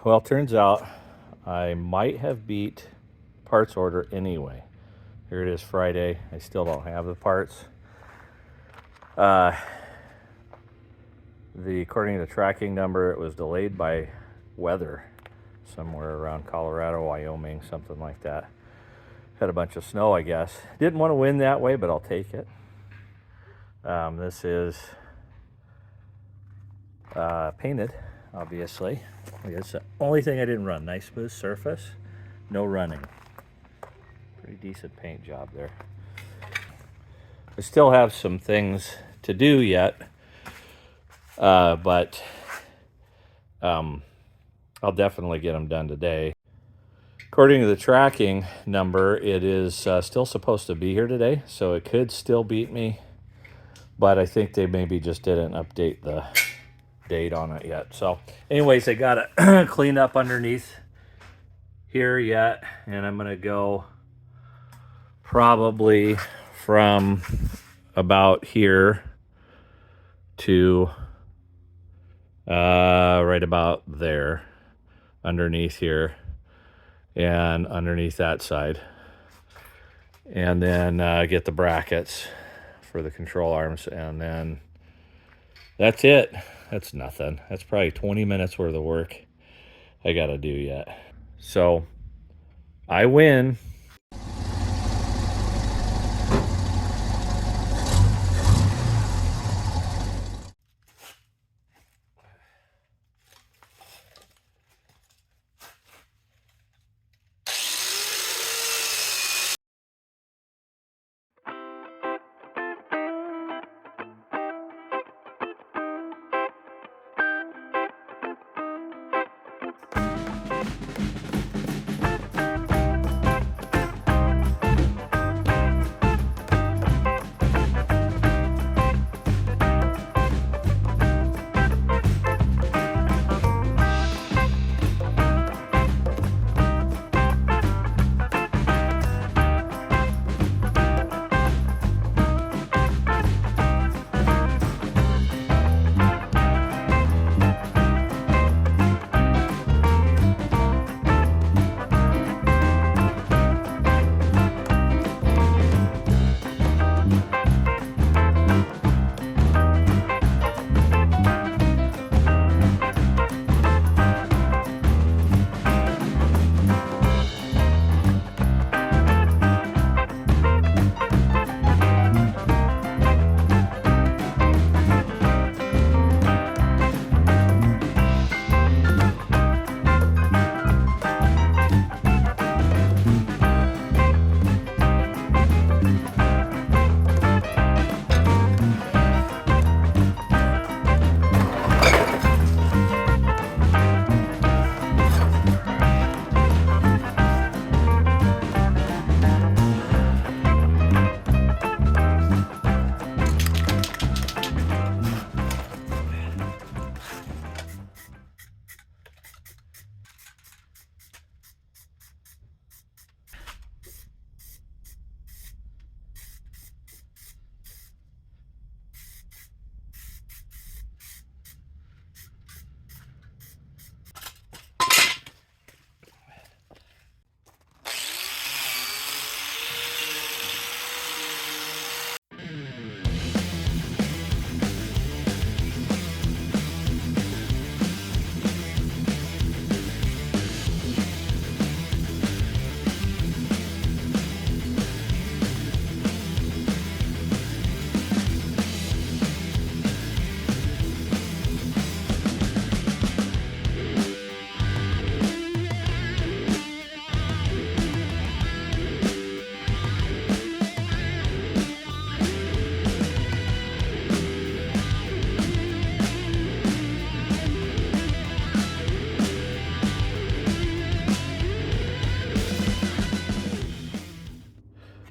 Well, turns out I might have beat parts order anyway. Here it is Friday. I still don't have the parts. According to the tracking number, it was delayed by weather somewhere around Colorado, Wyoming, something like that. Had a bunch of snow, I guess. Didn't want to win that way, but I'll take it. This is painted, obviously. It's the only thing I didn't run. Nice smooth surface, no running. Pretty decent paint job there. I still have some things to do yet, but I'll definitely get them done today. According to the tracking number, it is still supposed to be here today, so it could still beat me, but I think they maybe just didn't update the date on it yet. So anyways, I got it cleaned up underneath here yet, and I'm gonna go probably from about here to right about there, underneath here and underneath that side, and then get the brackets for the control arms, and then that's it. That's nothing. That's probably 20 minutes worth of work I gotta do yet. So I win.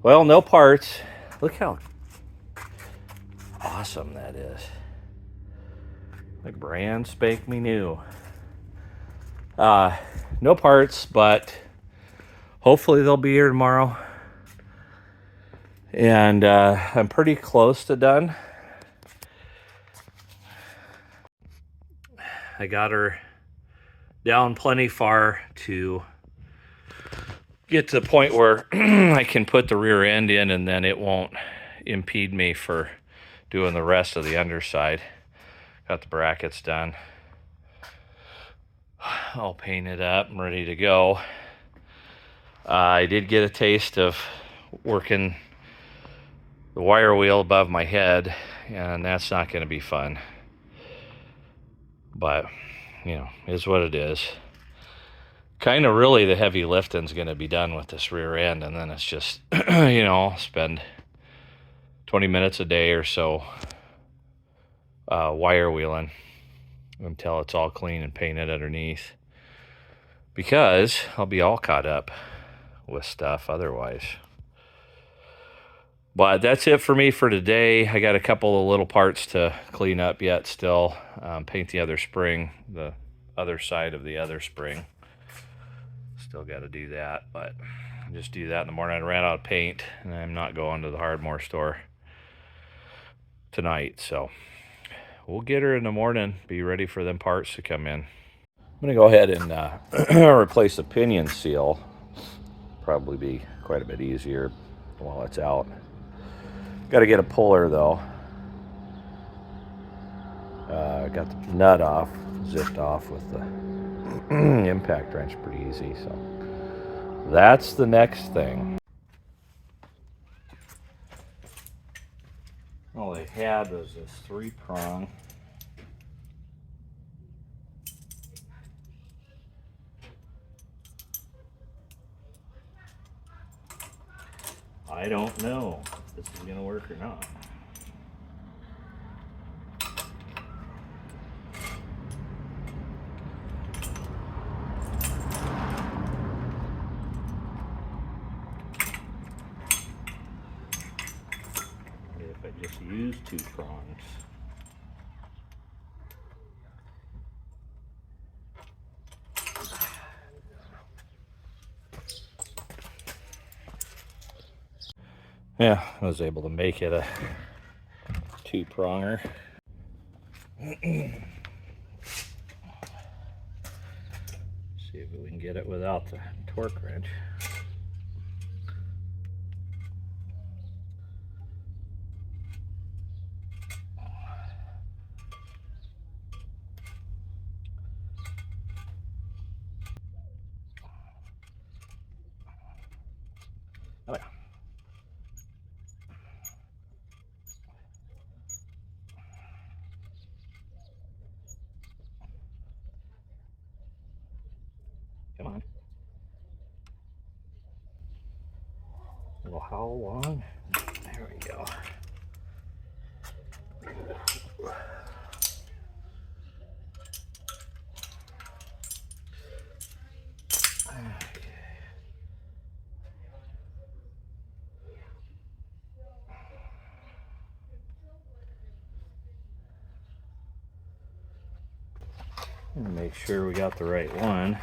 Well, no parts. Look how awesome that is. Like brand spanking new. No parts, but hopefully they'll be here tomorrow. And I'm pretty close to done. I got her down plenty far to get to the point where I can put the rear end in and then it won't impede me for doing the rest of the underside. Got the brackets done. All painted up and ready to go. I did get a taste of working the wire wheel above my head, and that's not going to be fun. But, you know, is what it is. Kind of really the heavy lifting's going to be done with this rear end, and then it's just, you know, spend 20 minutes a day or so wire wheeling until it's all clean and painted underneath, because I'll be all caught up with stuff otherwise. But that's it for me for today. I got a couple of little parts to clean up yet still. Paint the other spring, the other side of the other spring. Still got to do that, but just do that in the morning. I ran out of paint, and I'm not going to the hardware store tonight, so we'll get her in the morning, be ready for them parts to come in. I'm going to go ahead and replace the pinion seal. Probably be quite a bit easier while it's out. Got to get a puller though. Got the nut off, zipped off with the impact wrench pretty easy. So that's the next thing. All they had was this 3-prong. I don't know if this is going to work or not. If I just use 2 prongs. Yeah, I was able to make it a 2-pronger. See if we can get it without the torque wrench. Oh, yeah. Come on. Well, how long? There we go. Make sure we got the right one.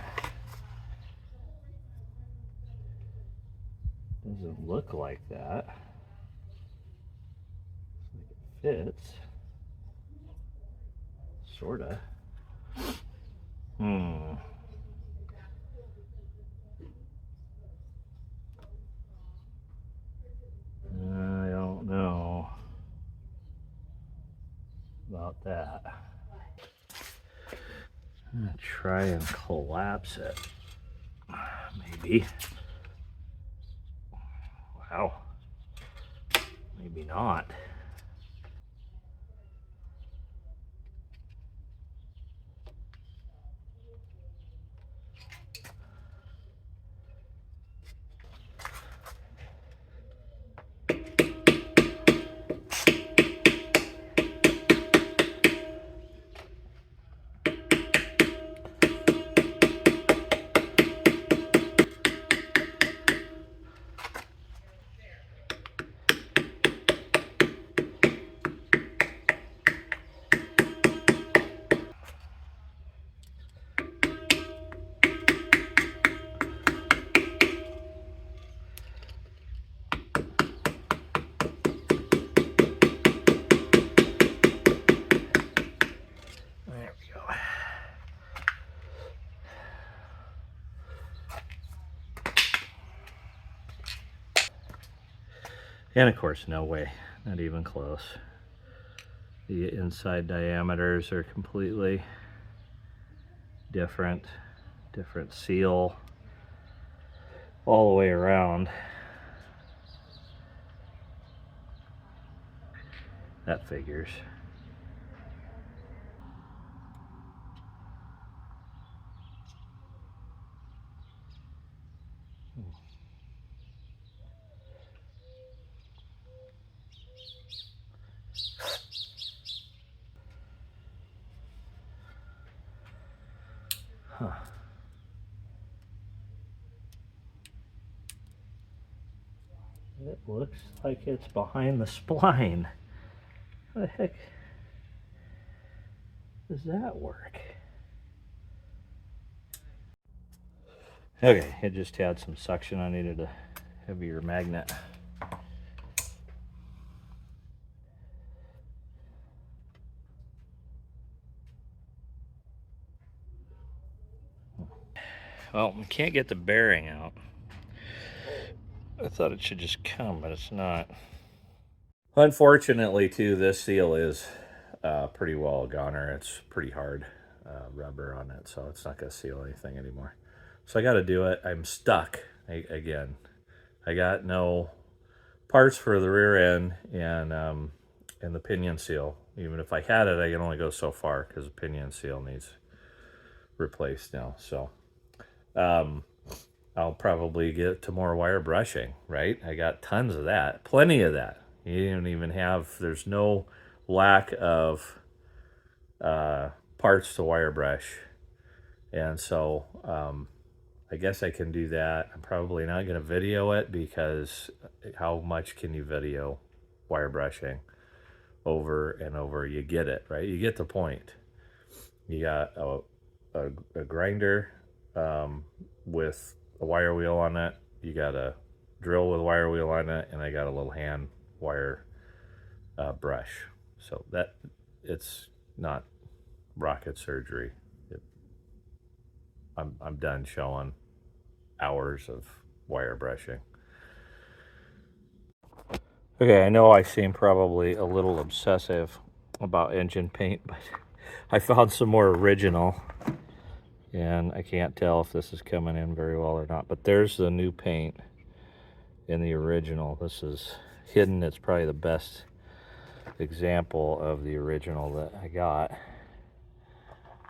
Doesn't look like that. It fits. Sorta. I don't know about that. I'm gonna try and collapse it. Maybe. Wow. Maybe not. And of course, no way, not even close. The inside diameters are completely different seal all the way around. That figures. Huh. It looks like it's behind the spline. How the heck does that work? Okay, it just had some suction. I needed a heavier magnet. Well, we can't get the bearing out. I thought it should just come, but it's not. Unfortunately, too, this seal is pretty well a goner. It's pretty hard rubber on it, so it's not going to seal anything anymore. So I got to do it. I'm stuck again. I got no parts for the rear end and the pinion seal. Even if I had it, I can only go so far because the pinion seal needs replaced now. So I'll probably get to more wire brushing, right? I got tons of that, plenty of that. You don't even have, there's no lack of parts to wire brush. And so I guess I can do that. I'm probably not going to video it because how much can you video wire brushing over and over? You get it, right? You get the point. You got a grinder with a wire wheel on it. You got a drill with a wire wheel on it, and I got a little hand wire brush. So that it's not rocket surgery. I'm done showing hours of wire brushing. Okay, I know I seem probably a little obsessive about engine paint, but I found some more original, and I can't tell if this is coming in very well or not, but there's the new paint in the original. This is hidden. It's probably the best example of the original that I got.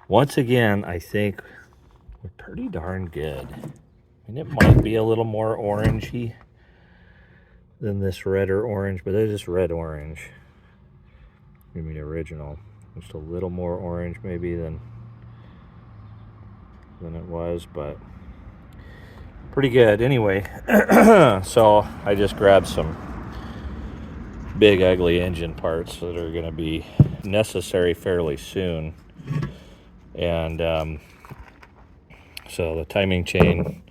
Once again, I think we're pretty darn good. And it might be a little more orangey than this red or orange, but it's just red orange. I mean, original. Just a little more orange maybe than it was, but pretty good. Anyway, so I just grabbed some big ugly engine parts that are going to be necessary fairly soon. And so the timing chain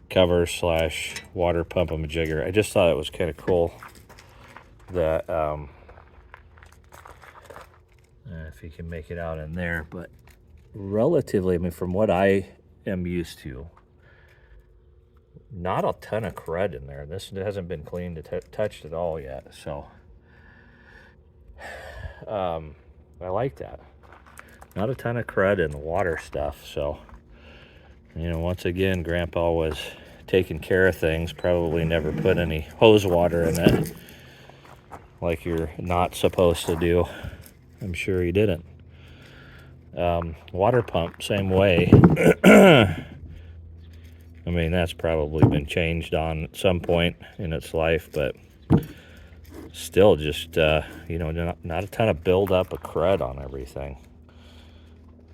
cover / water pump and majigger. I just thought it was kind of cool that if you can make it out in there, but relatively, I mean, from what I am used to, not a ton of crud in there. This hasn't been cleaned, touched at all yet, so I like that. Not a ton of crud in the water stuff, so, you know, once again, Grandpa was taking care of things, probably never put any hose water in it like you're not supposed to do. I'm sure he didn't. Water pump, same way. I mean, that's probably been changed on at some point in its life, but still just, you know, not a ton of buildup of crud on everything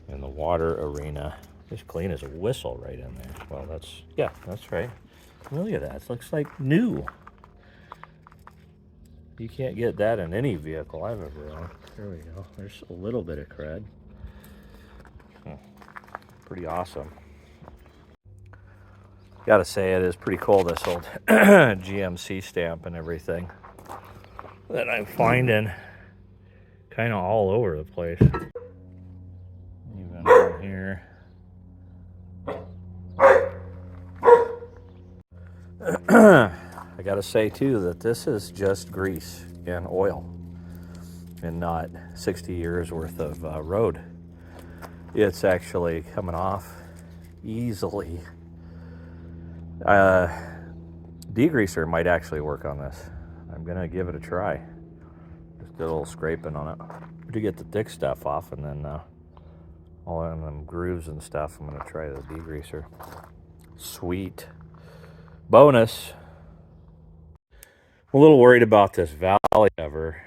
in the water arena. Just clean as a whistle right in there. Well, that's, yeah, that's right. Look at that. It looks like new. You can't get that in any vehicle I've ever owned. There we go. There's a little bit of crud. Pretty awesome. Gotta say, it is pretty cool, this old GMC stamp and everything that I'm finding kind of all over the place. Even on here. I gotta say too that this is just grease and oil and not 60 years worth of road. It's actually coming off easily. Degreaser might actually work on this. I'm gonna give it a try. Just do a little scraping on it to get the thick stuff off, and then all in them grooves and stuff, I'm gonna try the degreaser. Sweet. Bonus. I'm a little worried about this valley cover.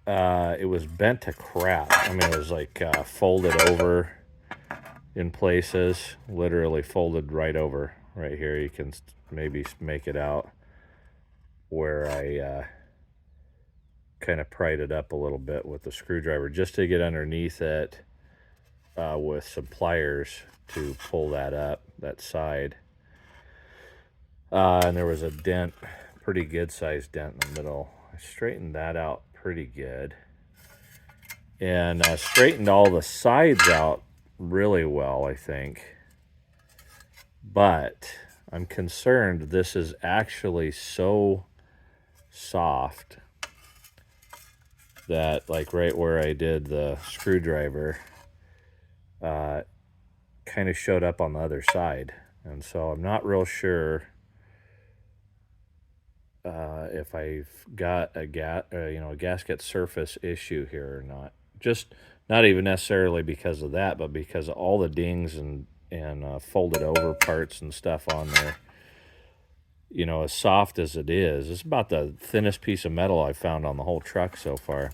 It was bent to crap. I mean, it was like folded over in places, literally folded right over. Right here, you can maybe make it out where I kind of pried it up a little bit with the screwdriver just to get underneath it with some pliers to pull that up, that side. And there was a dent, pretty good sized dent in the middle. I straightened that out pretty good. And straightened all the sides out really well, I think. But I'm concerned this is actually so soft that, like right where I did the screwdriver, kind of showed up on the other side. And so I'm not real sure if I've got a gasket surface issue here or not. Just not even necessarily because of that, but because of all the dings and folded over parts and stuff on there. You know, as soft as it is, it's about the thinnest piece of metal I've found on the whole truck so far.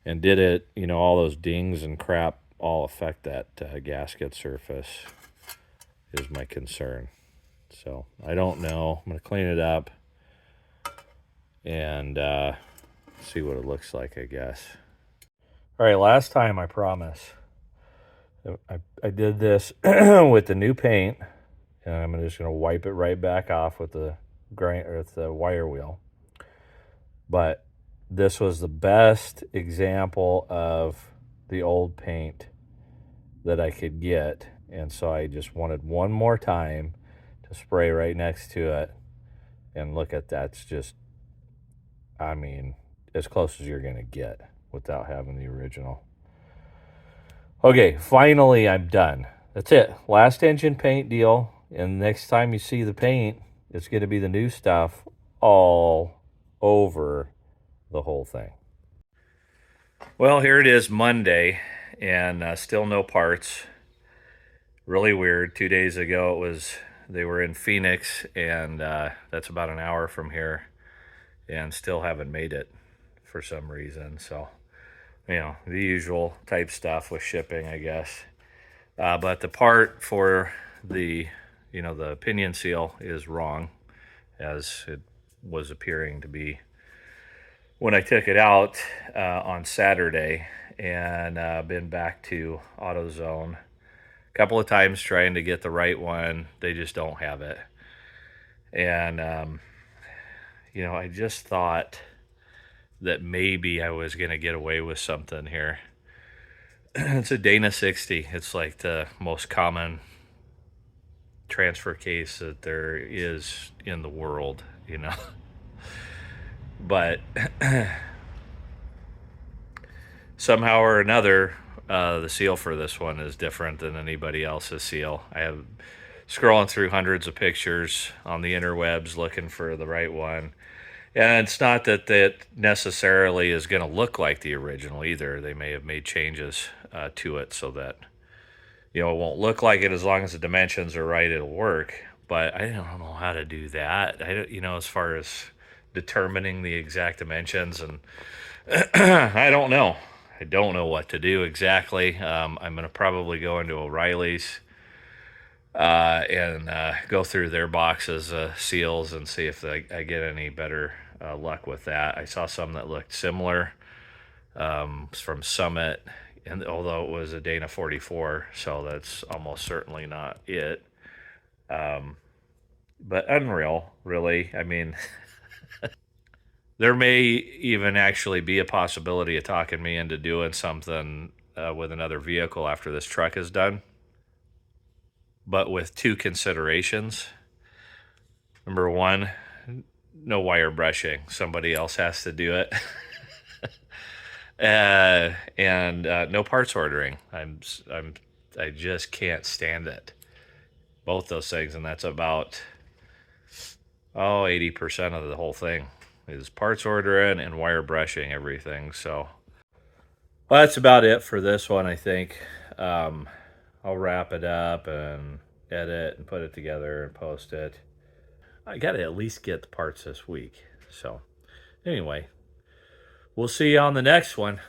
And did it, you know, all those dings and crap all affect that gasket surface is my concern. So I don't know. I'm going to clean it up and see what it looks like, I guess. All right, last time I promise. I did this with the new paint, and I'm just going to wipe it right back off with the wire wheel. But this was the best example of the old paint that I could get, and so I just wanted one more time to spray right next to it, and look at that. It's just, I mean, as close as you're going to get without having the original. Okay, finally I'm done. That's it. Last engine paint deal. And next time you see the paint, it's going to be the new stuff all over the whole thing. Well, here it is, Monday, and still no parts. Really weird. 2 days ago, they were in Phoenix, and that's about an hour from here, and still haven't made it for some reason. So, you know, the usual type stuff with shipping, I guess. But the part for the pinion seal is wrong, as it was appearing to be when I took it out on Saturday, and been back to AutoZone a couple of times trying to get the right one. They just don't have it. And, I just thought that maybe I was going to get away with something here. It's a Dana 60. It's like the most common transfer case that there is in the world, But somehow or another, the seal for this one is different than anybody else's seal. I have scrolling through hundreds of pictures on the interwebs looking for the right one. And it's not that that necessarily is going to look like the original either. They may have made changes to it so that, it won't look like it. As long as the dimensions are right, it'll work. But I don't know how to do that. As far as determining the exact dimensions, and I don't know. I don't know what to do exactly. I'm going to probably go into O'Reilly's and go through their boxes of seals and see if I get any better luck with that. I saw some that looked similar from Summit, and although it was a Dana 44, so that's almost certainly not it. But unreal, really. I mean, there may even actually be a possibility of talking me into doing something with another vehicle after this truck is done, but with two considerations. Number one, no wire brushing. Somebody else has to do it. And no parts ordering. I just can't stand it. Both those things, and that's about 80% of the whole thing is parts ordering and wire brushing everything. So, well, that's about it for this one, I think. I'll wrap it up and edit and put it together and post it. I got to at least get the parts this week. So, anyway, we'll see you on the next one.